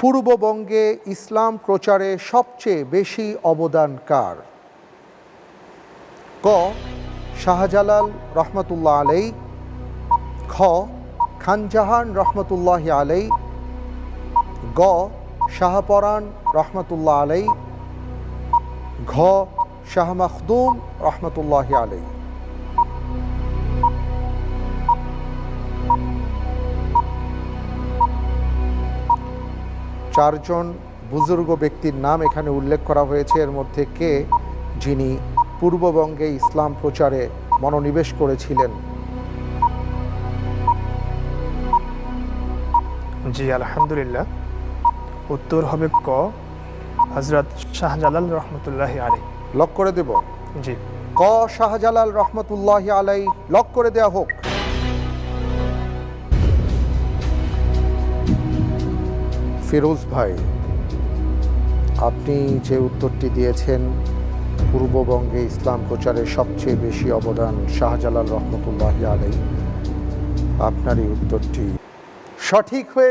পূর্ববঙ্গে ইসলাম প্রচারে সবচেয়ে বেশি অবদান কার? ক শাহজালাল রহমতুল্লাহ আলাই, খ খানজাহান রহমতুল্লাহ আলাই, গ শাহপরান রহমতুল্লাহ আলাই, ঘ শাহ মখদুম রহমতুল্লাহ আলাই। চারজন বুজুর্গ ব্যক্তির নাম এখানে উল্লেখ করা হয়েছে। এর মধ্যে কে যিনি পূর্ববঙ্গে ইসলাম প্রচারে মনোনিবেশ করেছিলেন? জি আলহামদুলিল্লাহ, উত্তর হবে ক হযরত শাহজালাল রহমতুল্লাহ আলাই। লক করে দেব? জি। ক শাহজালাল রহমতুল্লাহ আলাই লক করে দেয়া হোক। ফিরোজ ভাই, আপনি যে উত্তরটি দিয়েছেন পূর্ববঙ্গে ইসলাম প্রচারে সবচেয়ে বেশি অবদান শাহজালাল রহমতুল্লাহ আলাই, আপনার এই উত্তরটি সঠিক হয়ে